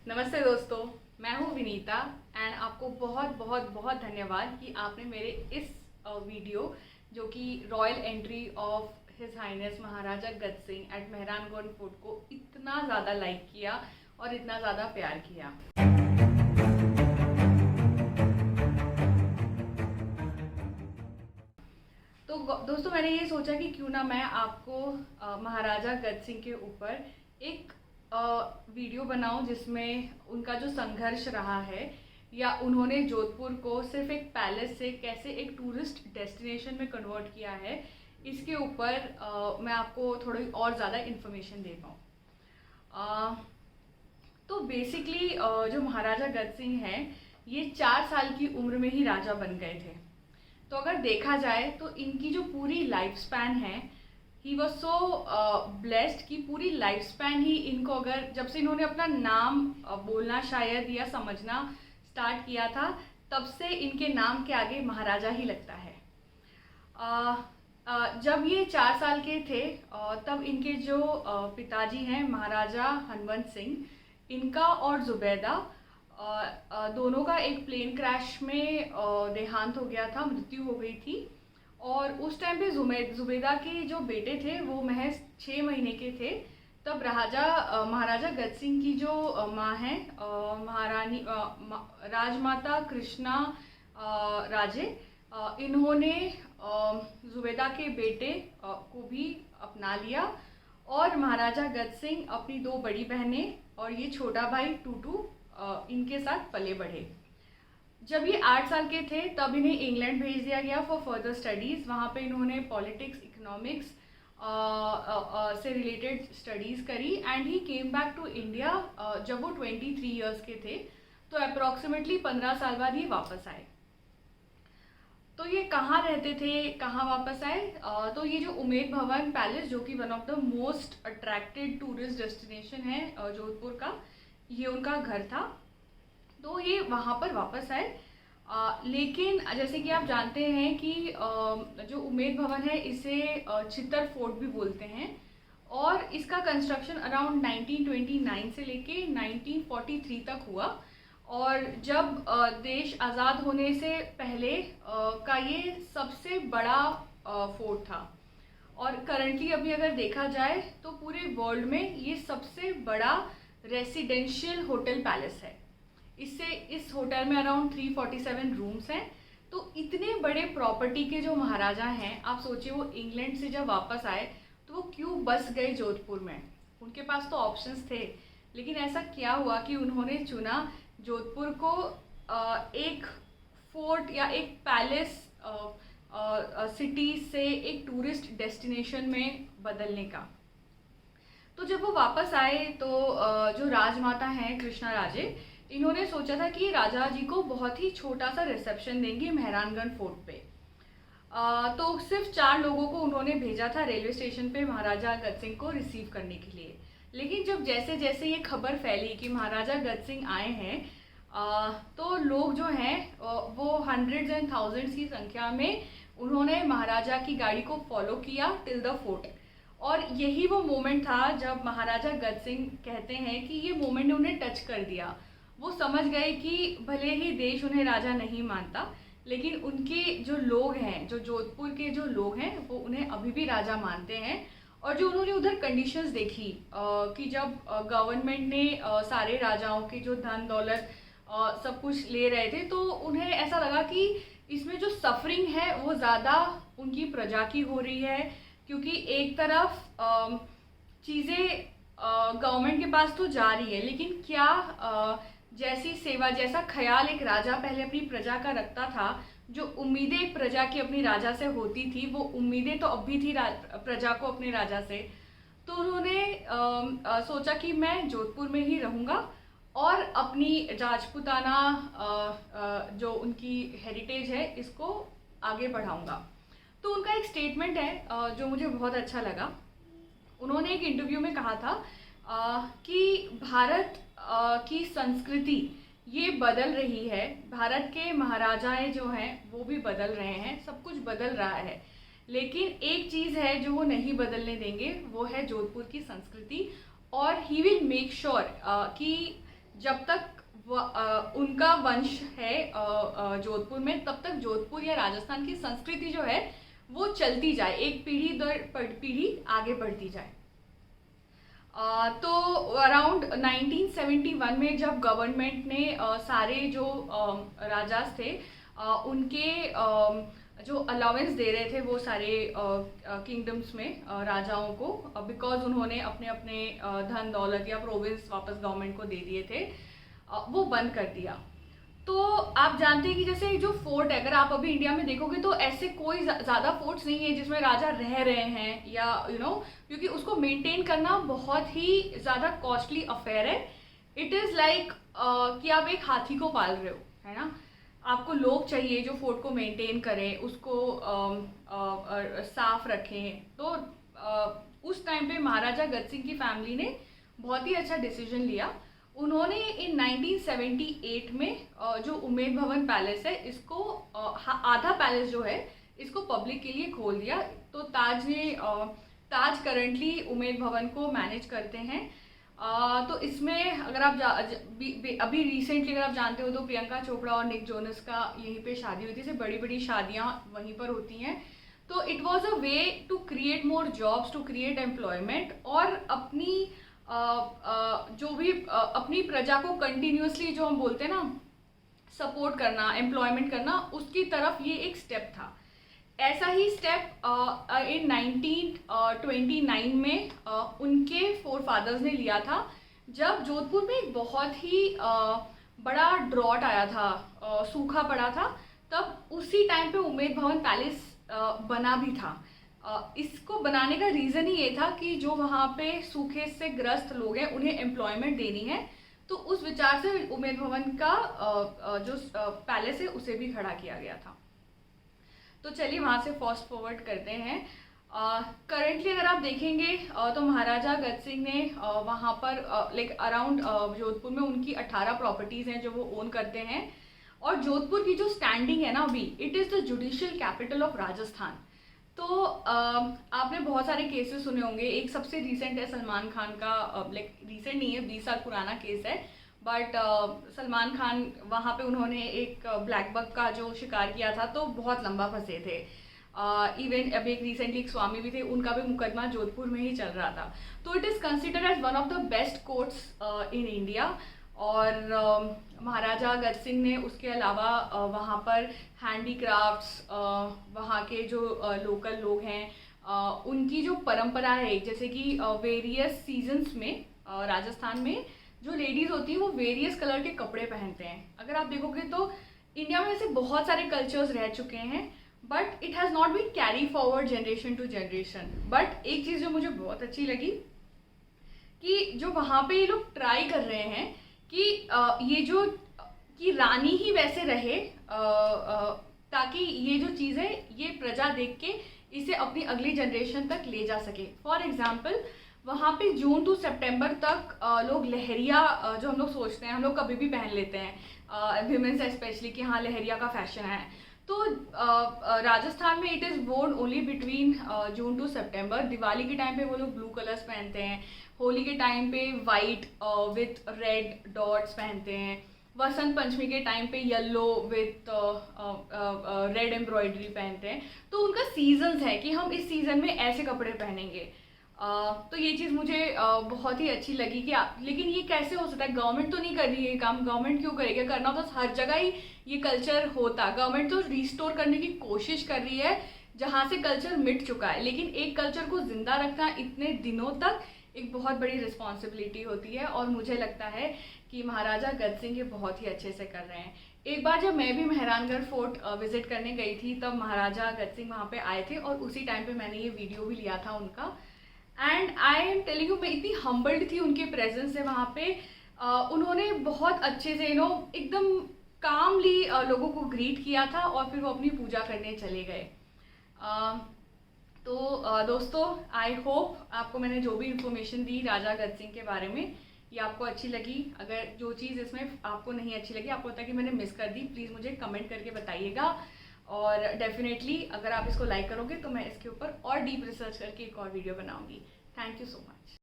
नमस्ते दोस्तों, मैं हूँ विनीता एंड आपको बहुत बहुत बहुत धन्यवाद कि आपने मेरे इस वीडियो जो कि royal entry of his highness Maharaja Gaj Singh eight Mehrangarh fort को इतना ज़्यादा लाइक किया और इतना ज़्यादा प्यार किया। तो दोस्तों मैंने ये सोचा कि क्यों ना मैं आपको महाराजा गज सिंह के ऊपर एक वीडियो बनाऊं जिसमें उनका जो संघर्ष रहा है या उन्होंने जोधपुर को सिर्फ एक पैलेस से कैसे एक टूरिस्ट डेस्टिनेशन में कन्वर्ट किया है, इसके ऊपर मैं आपको थोड़ी और ज़्यादा इन्फॉर्मेशन दे पाऊँ। तो बेसिकली जो महाराजा गज सिंह हैं ये 4 साल की उम्र में ही राजा बन गए थे। तो अगर देखा जाए तो इनकी जो पूरी लाइफ स्पैन है, ही वॉज सो ब्लेस्ड कि पूरी लाइफ स्पैन ही इनको, अगर जब से इन्होंने अपना नाम बोलना शायद या समझना स्टार्ट किया था, तब से इनके नाम के आगे महाराजा ही लगता है। जब ये 4 साल के थे तब इनके जो पिताजी हैं महाराजा हनवंत सिंह, इनका और जुबैदा दोनों का एक प्लेन क्रैश में देहांत हो गया था, मृत्यु हो गई थी। और उस टाइम पे जुबैदा के जो बेटे थे वो महज 6 महीने के थे। तब महाराजा गज सिंह की जो माँ हैं महारानी राजमाता कृष्णा राजे, इन्होंने जुबैदा के बेटे को भी अपना लिया और महाराजा गज सिंह अपनी 2 बड़ी बहनें और ये छोटा भाई टूटू इनके साथ पले बढ़े। जब ये 8 साल के थे तब इन्हें इंग्लैंड भेज दिया गया फॉर फर्दर स्टडीज़। वहाँ पे इन्होंने पॉलिटिक्स, इकोनॉमिक्स से रिलेटेड स्टडीज़ करी and he came back to India जब वो 23 ईयर्स के थे। तो अप्रॉक्सीमेटली 15 साल बाद ही वापस आए। तो ये कहाँ रहते थे, कहाँ वापस आए? तो ये जो उमेद भवन पैलेस, जो कि one of the most attracted tourist destination है जोधपुर का, ये उनका घर था। तो ये वहाँ पर वापस आए। लेकिन जैसे कि आप जानते हैं कि जो उमेद भवन है इसे चित्तर फोर्ट भी बोलते हैं और इसका कंस्ट्रक्शन अराउंड 1929 से लेके 1943 तक हुआ। और जब देश आज़ाद होने से पहले का ये सबसे बड़ा फोर्ट था। और करंटली अभी अगर देखा जाए तो पूरे वर्ल्ड में ये सबसे बड़ा रेसिडेंशियल होटल पैलेस है। इस होटल में अराउंड 347 रूम्स हैं। तो इतने बड़े प्रॉपर्टी के जो महाराजा हैं, आप सोचिए वो इंग्लैंड से जब वापस आए तो वो क्यों बस गए जोधपुर में? उनके पास तो ऑप्शंस थे, लेकिन ऐसा क्या हुआ कि उन्होंने चुना जोधपुर को एक फोर्ट या एक पैलेस सिटी से एक टूरिस्ट डेस्टिनेशन में बदलने का। तो जब वो वापस आए तो जो राजमाता हैं कृष्णा राजे, इन्होंने सोचा था कि राजा जी को बहुत ही छोटा सा रिसेप्शन देंगे मेहरानगढ़ फोर्ट पे। तो सिर्फ 4 लोगों को उन्होंने भेजा था रेलवे स्टेशन पे महाराजा गज सिंह को रिसीव करने के लिए। लेकिन जब जैसे जैसे ये खबर फैली कि महाराजा गज सिंह आए हैं, तो लोग जो हैं वो हंड्रेड्स एंड थाउजेंड्स की संख्या में उन्होंने महाराजा की गाड़ी को फॉलो किया टिल द फोर्ट। और यही वो मोमेंट था जब महाराजा गज सिंह कहते हैं कि ये मोमेंट ने उन्हें टच कर दिया। वो समझ गए कि भले ही देश उन्हें राजा नहीं मानता, लेकिन उनके जो लोग हैं, जो जोधपुर के जो लोग हैं, वो उन्हें अभी भी राजा मानते हैं। और जो उन्होंने उधर कंडीशंस देखी कि जब गवर्नमेंट ने सारे राजाओं के जो धन दौलत सब कुछ ले रहे थे, तो उन्हें ऐसा लगा कि इसमें जो सफरिंग है वो ज़्यादा उनकी प्रजा की हो रही है। क्योंकि एक तरफ चीज़ें गवर्नमेंट के पास तो जा रही है, लेकिन क्या जैसी सेवा, जैसा ख्याल एक राजा पहले अपनी प्रजा का रखता था, जो उम्मीदें एक प्रजा की अपनी राजा से होती थी, वो उम्मीदें तो अब भी थी प्रजा को अपने राजा से। तो उन्होंने सोचा कि मैं जोधपुर में ही रहूँगा और अपनी राजपूताना जो उनकी हेरिटेज है इसको आगे बढ़ाऊँगा। तो उनका एक स्टेटमेंट है जो मुझे बहुत अच्छा लगा। उन्होंने एक इंटरव्यू में कहा था कि भारत की संस्कृति ये बदल रही है, भारत के महाराजाएं जो हैं वो भी बदल रहे हैं, सब कुछ बदल रहा है, लेकिन एक चीज़ है जो वो नहीं बदलने देंगे, वो है जोधपुर की संस्कृति। और ही विल मेक श्योर कि जब तक उनका वंश है जोधपुर में, तब तक जोधपुर या राजस्थान की संस्कृति जो है वो चलती जाए, एक पीढ़ी दर पीढ़ी आगे बढ़ती जाए। तो अराउंड 1971 में जब गवर्नमेंट ने सारे जो राजास थे उनके जो अलाउंस दे रहे थे वो सारे किंगडम्स में राजाओं को, बिकॉज उन्होंने अपने अपने धन दौलत या प्रोविंस वापस गवर्नमेंट को दे दिए थे, वो बंद कर दिया। तो आप जानते हैं कि जैसे जो फोर्ट है, अगर आप अभी इंडिया में देखोगे तो ऐसे कोई ज़्यादा फोर्ट्स नहीं है जिसमें राजा रह रहे हैं या क्योंकि उसको मेंटेन करना बहुत ही ज़्यादा कॉस्टली अफेयर है। इट इज़ लाइक कि आप एक हाथी को पाल रहे हो, है ना। आपको लोग चाहिए जो फोर्ट को मेंटेन करें, उसको साफ रखें। तो उस टाइम पे महाराजा गज सिंह की फैमिली ने बहुत ही अच्छा डिसीजन लिया। उन्होंने इन 1978 में जो उम्मेद भवन पैलेस है इसको आधा पैलेस जो है इसको पब्लिक के लिए खोल दिया। तो ताज करंटली उम्मेद भवन को मैनेज करते हैं। तो इसमें अगर आप अभी रिसेंटली अगर आप जानते हो तो प्रियंका चोपड़ा और निक जोनस का यहीं पे शादी हुई थी। से बड़ी बड़ी शादियां वहीं पर होती हैं। तो it was a way to create more jobs, to create employment, और अपनी जो भी अपनी प्रजा को कंटिन्यूसली जो हम बोलते हैं ना सपोर्ट करना, एम्प्लॉयमेंट करना, उसकी तरफ ये एक स्टेप था। ऐसा ही स्टेप इन 1929 में उनके फोर फादर्स ने लिया था, जब जोधपुर में एक बहुत ही बड़ा ड्रॉट आया था, सूखा पड़ा था। तब उसी टाइम पे उम्मेद भवन पैलेस बना भी था। इसको बनाने का रीज़न ही ये था कि जो वहाँ पे सूखे से ग्रस्त लोग हैं उन्हें एम्प्लॉयमेंट देनी है। तो उस विचार से उम्मेद भवन का जो पैलेस है उसे भी खड़ा किया गया था। तो चलिए वहाँ से फास्ट फॉरवर्ड करते हैं। करेंटली अगर आप देखेंगे तो महाराजा गज सिंह ने वहाँ पर लाइक अराउंड जोधपुर में उनकी 18 प्रॉपर्टीज़ हैं जो वो ओन करते हैं। और जोधपुर की जो स्टैंडिंग है ना अभी, it is the judicial capital of Rajasthan. तो आपने बहुत सारे केसेस सुने होंगे। एक सबसे रिसेंट है सलमान खान का, लाइक रिसेंट नहीं है, 20 साल पुराना केस है, बट सलमान खान वहाँ पे उन्होंने एक ब्लैक बक का जो शिकार किया था तो बहुत लंबा फंसे थे। इवन अभी एक रिसेंटली एक स्वामी भी थे, उनका भी मुकदमा जोधपुर में ही चल रहा था। तो it is considered as one of the best courts in India. और महाराजा गज सिंह ने उसके अलावा वहाँ पर हैंडीक्राफ्ट्स, वहाँ के जो लोकल लोग हैं उनकी जो परंपरा है, जैसे कि वेरियस सीजन्स में राजस्थान में जो लेडीज़ होती हैं वो वेरियस कलर के कपड़े पहनते हैं। अगर आप देखोगे तो इंडिया में ऐसे बहुत सारे कल्चर्स रह चुके हैं, but it has not been carry forward generation to generation. But एक चीज़ जो मुझे बहुत अच्छी लगी कि जो वहाँ पे ये लोग ट्राई कर रहे हैं कि ये जो कि रानी ही वैसे रहे, ताकि ये जो चीज़ है ये प्रजा देख के इसे अपनी अगली जनरेशन तक ले जा सके। फॉर एग्जाम्पल वहाँ पे जून टू सितंबर तक लोग लहरिया, जो हम लोग सोचते हैं हम लोग कभी भी पहन लेते हैं, विमेंस स्पेशली कि हाँ लहरिया का फैशन है। तो राजस्थान में it is worn only between June to September. Diwali के टाइम पे वो लोग ब्लू कलर्स पहनते हैं, होली के टाइम पे वाइट विथ रेड डॉट्स पहनते हैं, वसंत पंचमी के टाइम पे येलो विथ रेड एम्ब्रॉयडरी पहनते हैं। तो उनका सीजन्स है कि हम इस सीज़न में ऐसे कपड़े पहनेंगे। तो ये चीज़ मुझे बहुत ही अच्छी लगी कि लेकिन ये कैसे हो सकता है, गवर्नमेंट तो नहीं कर रही है काम, गवर्नमेंट क्यों करेगी, अगर करना होता तो हर जगह ही ये कल्चर होता। गवर्नमेंट तो रिस्टोर करने की कोशिश कर रही है जहाँ से कल्चर मिट चुका है, लेकिन एक कल्चर को जिंदा रखना इतने दिनों तक एक बहुत बड़ी रिस्पॉन्सिबिलिटी होती है। और मुझे लगता है कि महाराजा गज सिंह ये बहुत ही अच्छे से कर रहे हैं। एक बार जब मैं भी मेहरानगढ़ फोर्ट विजिट करने गई थी तब महाराजा गज सिंह वहाँ पे आए थे और उसी टाइम पे मैंने ये वीडियो भी लिया था उनका। And I am telling you, मैं इतनी हम्बल्ड थी उनके प्रेजेंस से वहाँ पे। उन्होंने बहुत अच्छे से एकदम कामली लोगों को ग्रीट किया था और फिर वो अपनी पूजा करने चले गए। तो दोस्तों, आई होप आपको मैंने जो भी इन्फॉर्मेशन दी राजा गज सिंह के बारे में ये आपको अच्छी लगी। अगर जो चीज़ इसमें आपको नहीं अच्छी लगी, आपको लगता है कि मैंने मिस कर दी, प्लीज़ मुझे कमेंट करके बताइएगा। और डेफिनेटली अगर आप इसको लाइक करोगे तो मैं इसके ऊपर और डीप रिसर्च करके एक और वीडियो बनाऊंगी। Thank you so much.